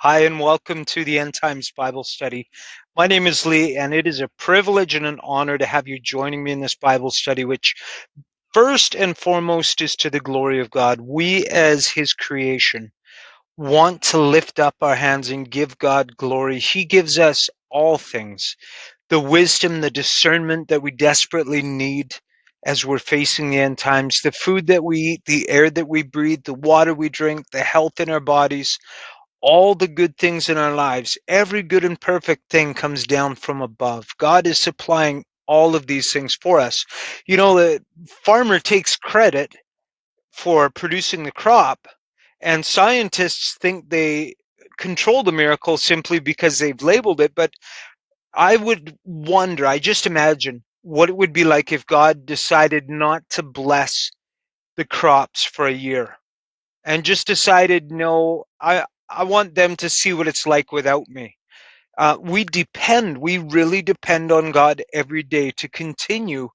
Hi, and welcome to the End Times Bible Study. My name is Lee, and it is a privilege and an honor to have you joining me in this Bible study, which first and foremost is to the glory of God. We, as His creation, want to lift up our hands and give God glory. He gives us all things, the wisdom, the discernment that we desperately need as we're facing the end times, the food that we eat, the air that we breathe, the water we drink, the health in our bodies, all the good things in our lives. Every good and perfect thing comes down from above. God is supplying all of these things for us. The farmer takes credit for producing the crop, and scientists think they control the miracle simply because they've labeled it. But I would wonder, I just imagine what it would be like if God decided not to bless the crops for a year and just decided, no, I want them to see what it's like without me. We really depend on God every day to continue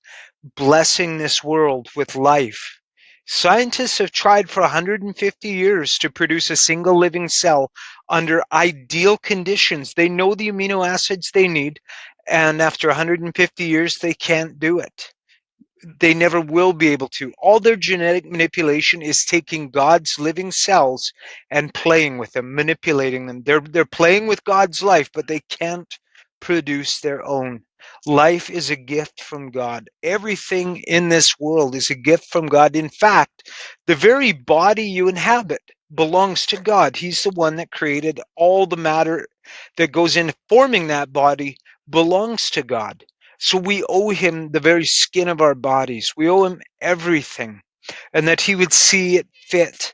blessing this world with life. Scientists have tried for 150 years to produce a single living cell under ideal conditions. They know the amino acids they need, and after 150 years, they can't do it. They never will be able to. All their genetic manipulation is taking God's living cells and playing with them, manipulating them. They're playing with God's life, but they can't produce their own. Life is a gift from God. Everything in this world is a gift from God. In fact, the very body you inhabit belongs to God. He's the one that created all the matter that goes into forming that body belongs to God. So we owe him the very skin of our bodies. We owe him everything. And that he would see it fit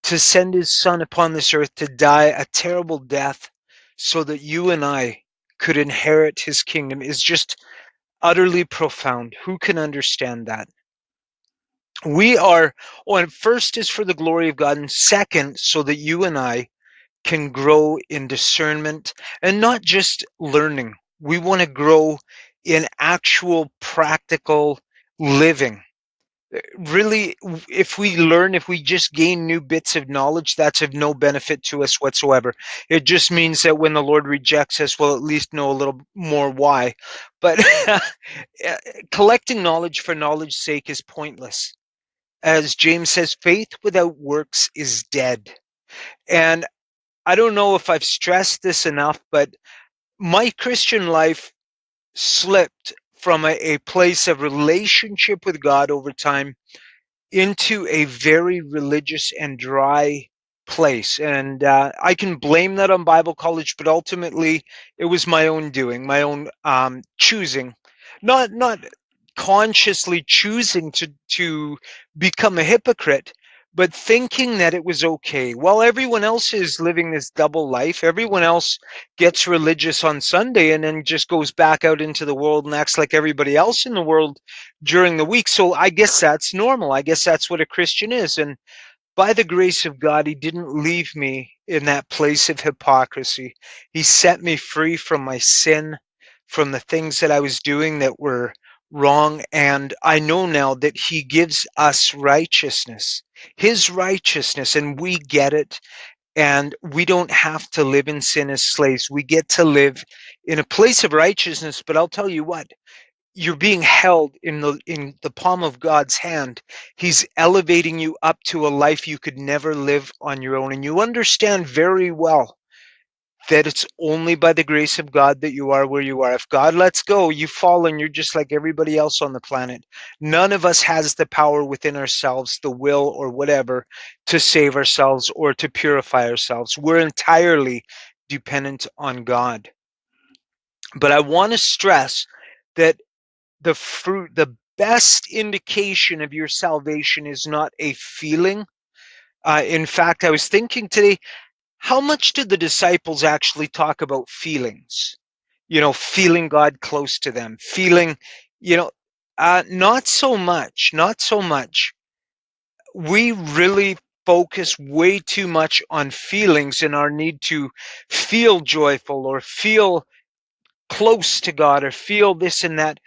to send his son upon this earth to die a terrible death so that you and I could inherit his kingdom is just utterly profound. Who can understand that? We are, and first is for the glory of God, and second, so that you and I can grow in discernment and not just learning. We want to grow in actual practical living. Really, if we just gain new bits of knowledge, that's of no benefit to us whatsoever. It just means that when the Lord rejects us, we'll at least know a little more why. But collecting knowledge for knowledge's sake is pointless. As James says, faith without works is dead. And I don't know if I've stressed this enough, but my Christian life slipped from a place of relationship with God over time into a very religious and dry place. And I can blame that on Bible college, but ultimately it was my own doing, my own choosing, not consciously choosing to become a hypocrite, but thinking that it was okay. While everyone else is living this double life, everyone else gets religious on Sunday and then just goes back out into the world and acts like everybody else in the world during the week. So I guess that's normal. I guess that's what a Christian is. And by the grace of God, he didn't leave me in that place of hypocrisy. He set me free from my sin, from the things that I was doing that were wrong. And I know now that he gives us righteousness, his righteousness, and we get it. And we don't have to live in sin as slaves. We get to live in a place of righteousness. But I'll tell you what, you're being held in the palm of God's hand. He's elevating you up to a life you could never live on your own. And you understand very well that it's only by the grace of God that you are where you are. If God lets go, you fall and you're just like everybody else on the planet. None of us has the power within ourselves, the will or whatever, to save ourselves or to purify ourselves. We're entirely dependent on God. But I want to stress that the best indication of your salvation is not a feeling. In fact, I was thinking today, how much did the disciples actually talk about feelings? Feeling God close to them, feeling, you know, not so much, not so much. We really focus way too much on feelings and our need to feel joyful or feel close to God or feel this and that.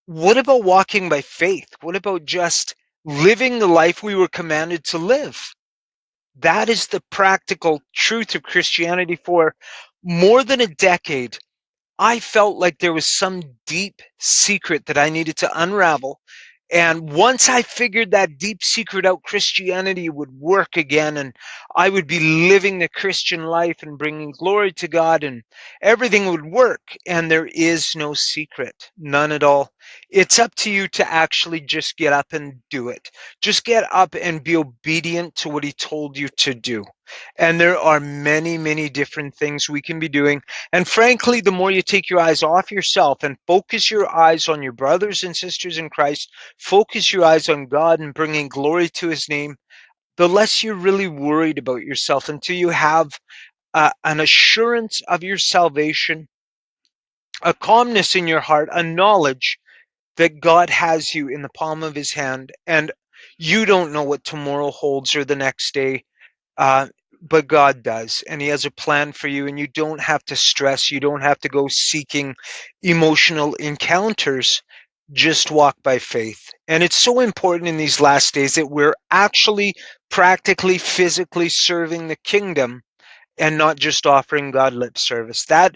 What about walking by faith? What about just living the life we were commanded to live? That is the practical truth of Christianity. For more than a decade, I felt like there was some deep secret that I needed to unravel. And once I figured that deep secret out, Christianity would work again, and I would be living the Christian life and bringing glory to God, and everything would work. And there is no secret, none at all. It's up to you to actually just get up and do it. Just get up and be obedient to what He told you to do. And there are many, many different things we can be doing. And frankly, the more you take your eyes off yourself and focus your eyes on your brothers and sisters in Christ, focus your eyes on God and bringing glory to His name, the less you're really worried about yourself, until you have an assurance of your salvation, a calmness in your heart, a knowledge that God has you in the palm of His hand, and you don't know what tomorrow holds or the next day. Uh, but God does, and He has a plan for you, and you don't have to stress. You don't have to go seeking emotional encounters. Just walk by faith. And it's so important in these last days that we're actually practically, physically serving the kingdom and not just offering God lip service. That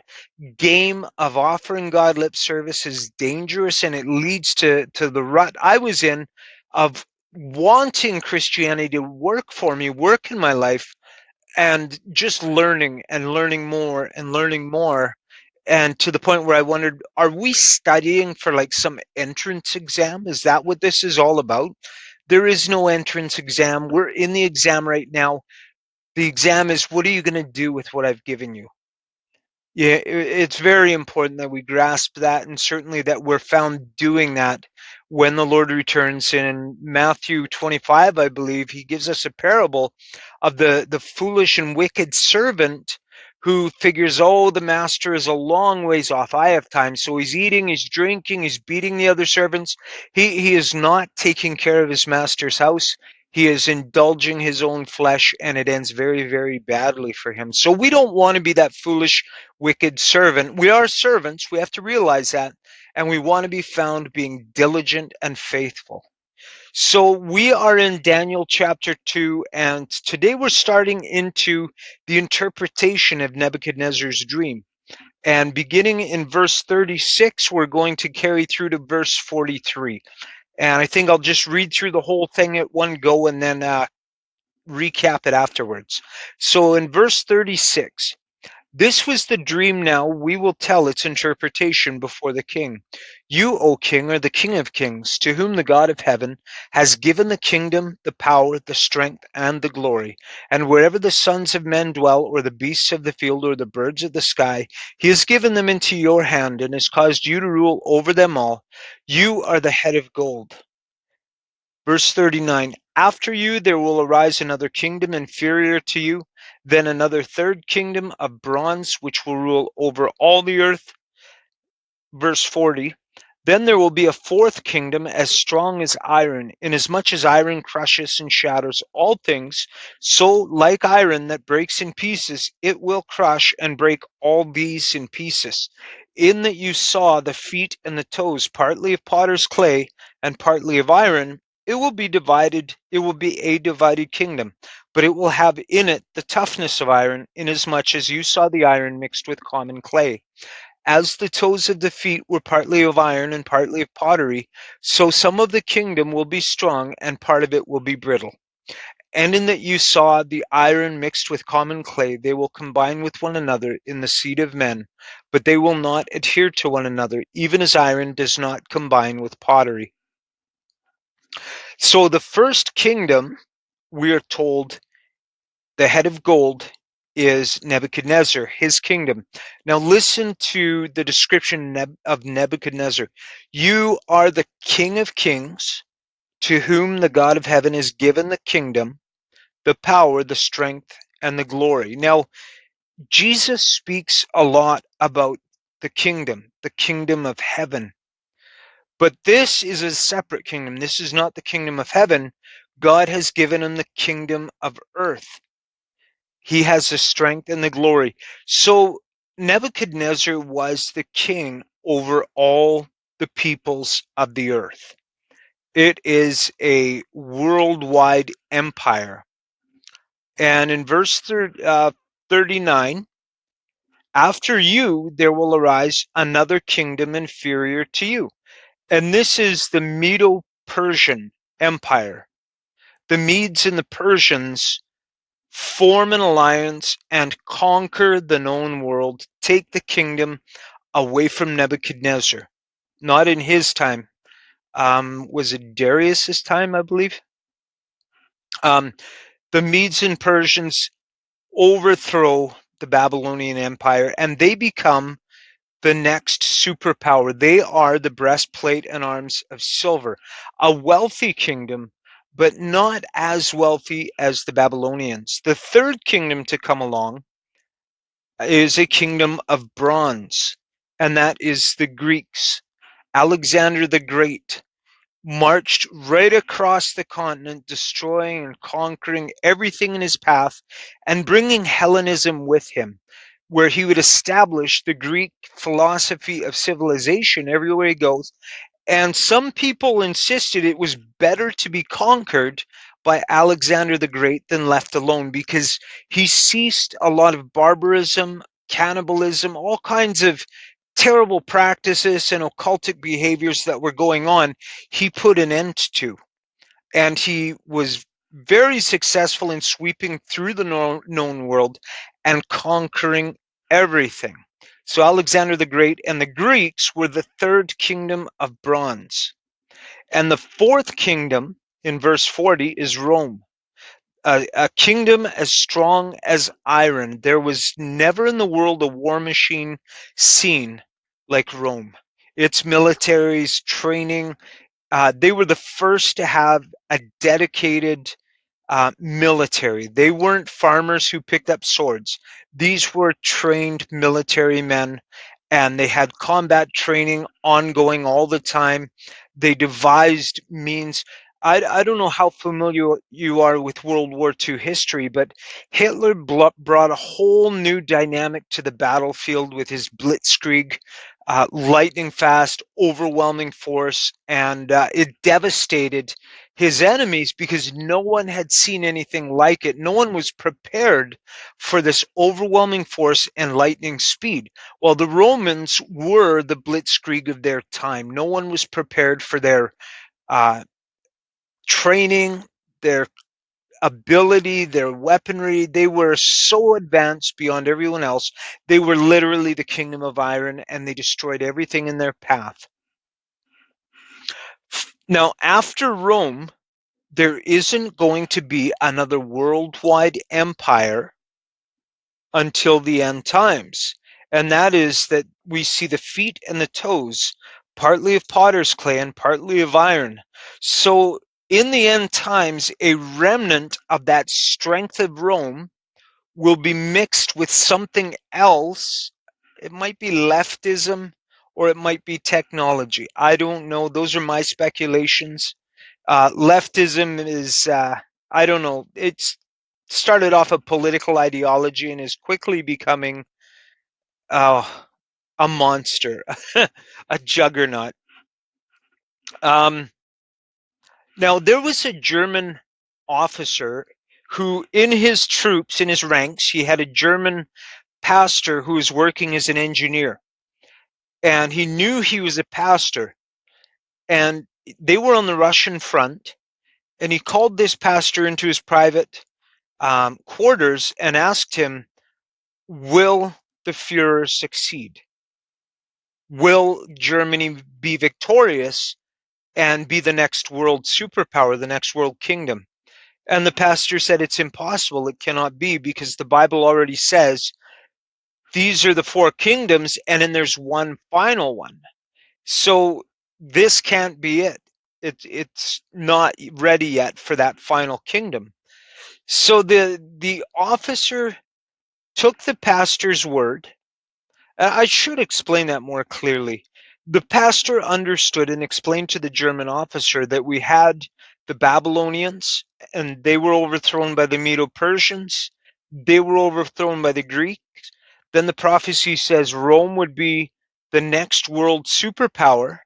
game of offering God lip service is dangerous, and it leads to the rut I was in of wanting Christianity to work for me, work in my life, and just learning and learning more and learning more. And to the point where I wondered, are we studying for like some entrance exam? Is that what this is all about? There is no entrance exam. We're in the exam right now. The exam is, what are you going to do with what I've given you? Yeah, it's very important that we grasp that, and certainly that we're found doing that when the Lord returns. In Matthew 25, I believe, He gives us a parable of the foolish and wicked servant who figures, oh, the master is a long ways off. I have time. So he's eating, he's drinking, he's beating the other servants. He is not taking care of his master's house. He is indulging his own flesh, and it ends very, very badly for him. So we don't want to be that foolish, wicked servant. We are servants. We have to realize that. And we want to be found being diligent and faithful. So we are in Daniel chapter 2, and today we're starting into the interpretation of Nebuchadnezzar's dream. And beginning in verse 36, we're going to carry through to verse 43. And I think I'll just read through the whole thing at one go and then recap it afterwards. So in verse 36, this was the dream. Now we will tell its interpretation before the king. You, O king, are the king of kings, to whom the God of heaven has given the kingdom, the power, the strength, and the glory. And wherever the sons of men dwell, or the beasts of the field, or the birds of the sky, He has given them into your hand, and has caused you to rule over them all. You are the head of gold. Verse 39, after you there will arise another kingdom inferior to you, then another third kingdom of bronze, which will rule over all the earth. Verse 40, then there will be a fourth kingdom as strong as iron, inasmuch as iron crushes and shatters all things, so like iron that breaks in pieces, it will crush and break all these in pieces. In that you saw the feet and the toes, partly of potter's clay and partly of iron, it will be divided, it will be a divided kingdom, but it will have in it the toughness of iron, inasmuch as you saw the iron mixed with common clay. As the toes of the feet were partly of iron and partly of pottery, so some of the kingdom will be strong and part of it will be brittle. And in that you saw the iron mixed with common clay, they will combine with one another in the seed of men, but they will not adhere to one another, even as iron does not combine with pottery. So the first kingdom, we are told, the head of gold, is Nebuchadnezzar, his kingdom. Now listen to the description of Nebuchadnezzar. You are the King of kings, to whom the God of heaven has given the kingdom, the power, the strength, and the glory. Now, Jesus speaks a lot about the kingdom of heaven. But this is a separate kingdom. This is not the kingdom of heaven. God has given him the kingdom of earth. He has the strength and the glory. So Nebuchadnezzar was the king over all the peoples of the earth. It is a worldwide empire. And in verse 39, after you there will arise another kingdom inferior to you. And this is the Medo-Persian Empire. The Medes and the Persians form an alliance and conquer the known world, take the kingdom away from Nebuchadnezzar. Not in his time. Was it Darius's time, I believe? Um, the Medes and Persians overthrow the Babylonian Empire and they become the next superpower. They are the breastplate and arms of silver, a wealthy kingdom, but not as wealthy as the Babylonians. The third kingdom to come along is a kingdom of bronze, and that is the Greeks. Alexander the Great marched right across the continent, destroying and conquering everything in his path and bringing Hellenism with him, where he would establish the Greek philosophy of civilization everywhere he goes. And some people insisted it was better to be conquered by Alexander the Great than left alone, because he ceased a lot of barbarism, cannibalism, all kinds of terrible practices and occultic behaviors that were going on. He put an end to. And he was very successful in sweeping through the known world and conquering everything. So Alexander the Great and the Greeks were the third kingdom of bronze. And the fourth kingdom in verse 40 is Rome, a kingdom as strong as iron. There was never in the world a war machine seen like Rome. Its military's training, they were the first to have a dedicated military. They weren't farmers who picked up swords. These were trained military men, and they had combat training ongoing all the time. They devised means. I don't know how familiar you are with World War II history, but Hitler brought a whole new dynamic to the battlefield with his blitzkrieg, lightning fast, overwhelming force, and it devastated his enemies because no one had seen anything like it. No one was prepared for this overwhelming force and lightning speed. Well, the Romans were the blitzkrieg of their time. No one was prepared for their training, their ability, their weaponry. They were so advanced beyond everyone else. They were literally the kingdom of iron, and they destroyed everything in their path. Now, after Rome, there isn't going to be another worldwide empire until the end times. And that is that we see the feet and the toes, partly of potter's clay and partly of iron. So in the end times, a remnant of that strength of Rome will be mixed with something else. It might be leftism or it might be technology. I don't know. Those are my speculations. Leftism is, I don't know, it's started off a political ideology and is quickly becoming uh, a monster, a juggernaut. Now, there was a German officer who, in his troops, in his ranks, he had a German pastor who was working as an engineer. And he knew he was a pastor. And they were on the Russian front. And he called this pastor into his private quarters and asked him, will the Fuhrer succeed? Will Germany be victorious and be the next world superpower, the next world kingdom? And the pastor said, it's impossible. It cannot be, because the Bible already says these are the four kingdoms, and then there's one final one. So this can't be it. It's not ready yet for that final kingdom. So the officer took the pastor's word. I should explain that more clearly. The pastor understood and explained to the German officer that we had the Babylonians, and they were overthrown by the Medo-Persians. They were overthrown by the Greeks. Then the prophecy says Rome would be the next world superpower.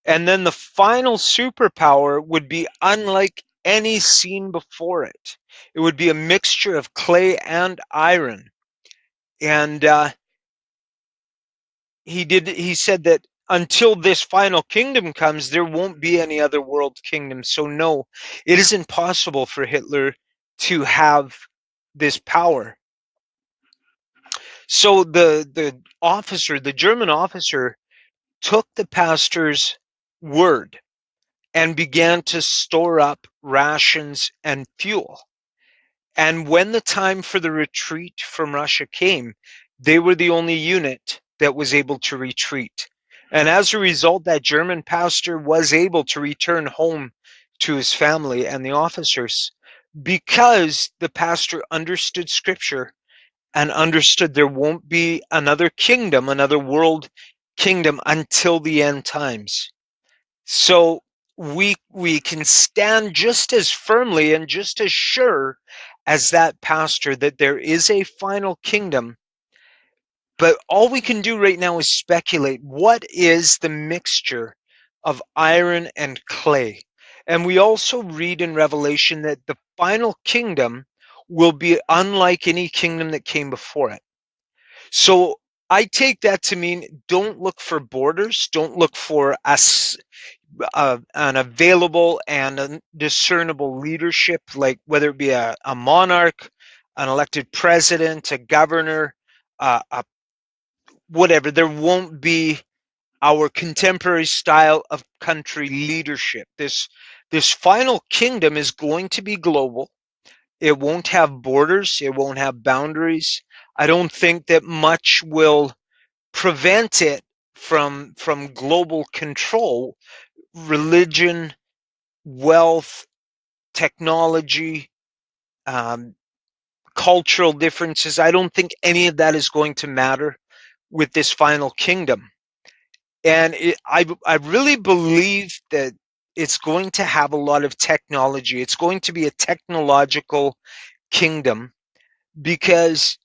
And then the final superpower would be unlike any seen before it. It would be a mixture of clay and iron. And he said that until this final kingdom comes, there won't be any other world kingdom. So no, it is impossible for Hitler to have this power. So the German officer, took the pastor's word and began to store up rations and fuel. And when the time for the retreat from Russia came, they were the only unit that was able to retreat. And as a result, that German pastor was able to return home to his family and the officers, because the pastor understood scripture and understood there won't be another kingdom, another world kingdom, until the end times. So we can stand just as firmly and just as sure as that pastor that there is a final kingdom. But all we can do right now is speculate. What is the mixture of iron and clay? And we also read in Revelation that the final kingdom will be unlike any kingdom that came before it. So I take that to mean, don't look for borders, don't look for an available and a discernible leadership, like whether it be a monarch, an elected president, a governor, whatever. There won't be our contemporary style of country leadership. This final kingdom is going to be global. It won't have borders. It won't have boundaries. I don't think that much will prevent it from global control. Religion, wealth, technology, um, cultural differences. I don't think any of that is going to matter with this final kingdom. And I really believe that it's going to have a lot of technology. It's going to be a technological kingdom, because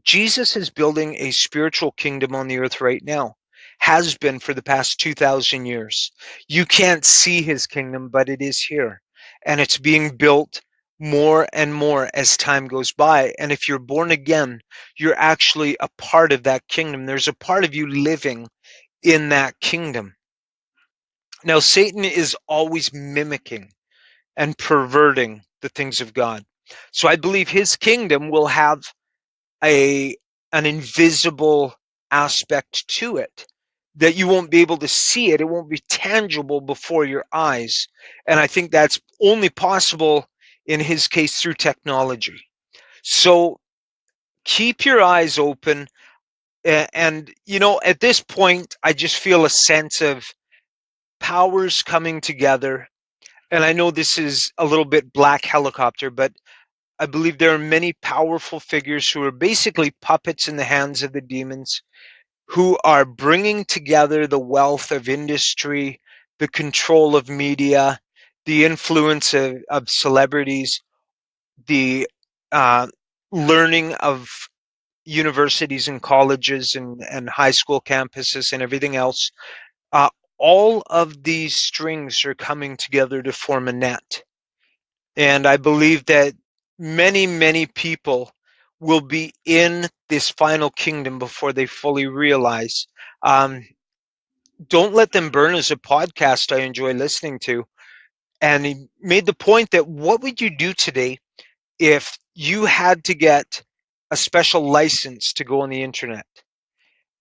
Jesus is building a spiritual kingdom on the earth right now, has been for the past 2,000 years. You can't see his kingdom, but it is here. And it's being built more and more as time goes by. And if you're born again, you're actually a part of that kingdom. There's a part of you living in that kingdom. Now, Satan is always mimicking and perverting the things of God. So I believe his kingdom will have an invisible aspect to it, that you won't be able to see it. It won't be tangible before your eyes. And I think that's only possible in his case through technology. So keep your eyes open. And, at this point, I just feel a sense of powers coming together. And I know this is a little bit black helicopter, but I believe there are many powerful figures who are basically puppets in the hands of the demons, who are bringing together the wealth of industry, the control of media, the influence of celebrities, the learning of universities and colleges and high school campuses and everything else. Uh, all of these strings are coming together to form a net. And I believe that many, many people will be in this final kingdom before they fully realize. Don't Let Them Burn is a podcast I enjoy listening to. And he made the point that, what would you do today if you had to get a special license to go on the internet?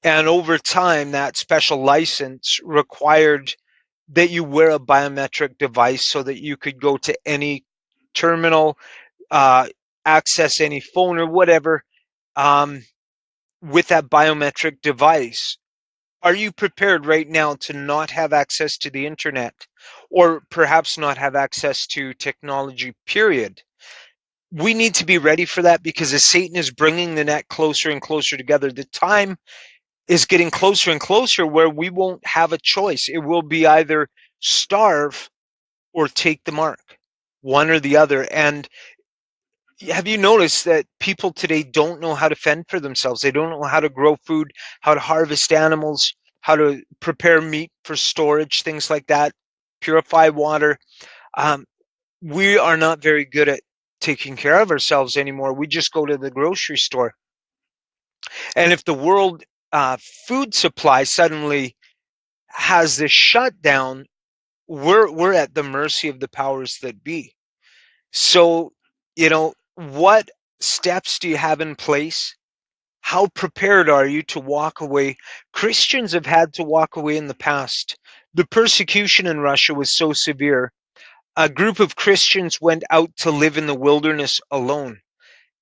And over time, that special license required that you wear a biometric device so that you could go to any terminal, uh, access any phone or whatever, with that biometric device. Are you prepared right now to not have access to the internet, or perhaps not have access to technology, period? We need to be ready for that, because as Satan is bringing the net closer and closer together, the time is getting closer and closer where we won't have a choice. It will be either starve or take the mark, one or the other. And have you noticed that people today don't know how to fend for themselves? They don't know how to grow food, how to harvest animals, how to prepare meat for storage, things like that, purify water. Um, we are not very good at taking care of ourselves anymore. We just go to the grocery store. And if the world uh, food supply suddenly has this shutdown, we're at the mercy of the powers that be. So, what steps do you have in place? How prepared are you to walk away? Christians have had to walk away in the past. The persecution in Russia was so severe. A group of Christians went out to live in the wilderness alone.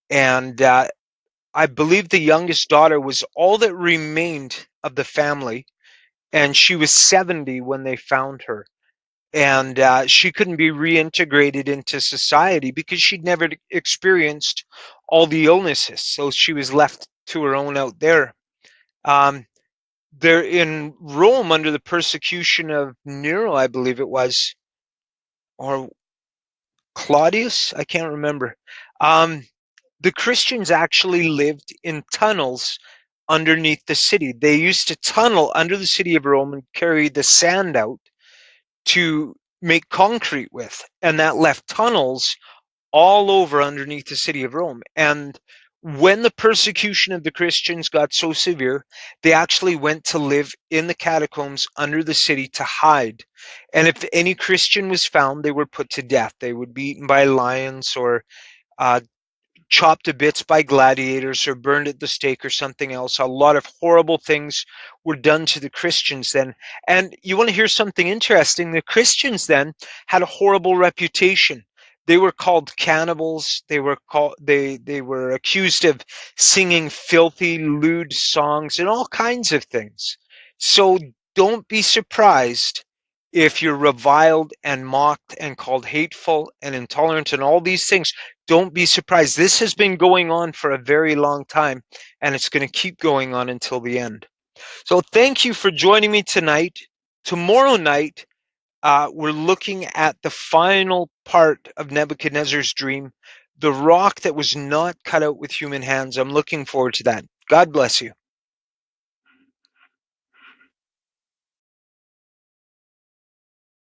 And I believe the youngest daughter was all that remained of the family. And she was 70 when they found her. And she couldn't be reintegrated into society because she'd never experienced all the illnesses. So she was left to her own out there. Um, They're in Rome under the persecution of Nero, I believe it was, or Claudius. I can't remember. Um, the Christians actually lived in tunnels underneath the city. They used to tunnel under the city of Rome and carry the sand out to make concrete with, and that left tunnels all over underneath the city of Rome. And when the persecution of the Christians got so severe, they actually went to live in the catacombs under the city to hide. And if any Christian was found, they were put to death. They would be eaten by lions or uh, chopped to bits by gladiators or burned at the stake or something else. A lot of horrible things were done to the Christians then. And you want to hear something interesting? The Christians then had a horrible reputation. They were called cannibals. They were accused of singing filthy, lewd songs and all kinds of things. So don't be surprised if you're reviled and mocked and called hateful and intolerant and all these things. Don't be surprised. This has been going on for a very long time, and it's going to keep going on until the end. So thank you for joining me tonight. Tomorrow night, we're looking at the final part of Nebuchadnezzar's dream, the rock that was not cut out with human hands. I'm looking forward to that. God bless you.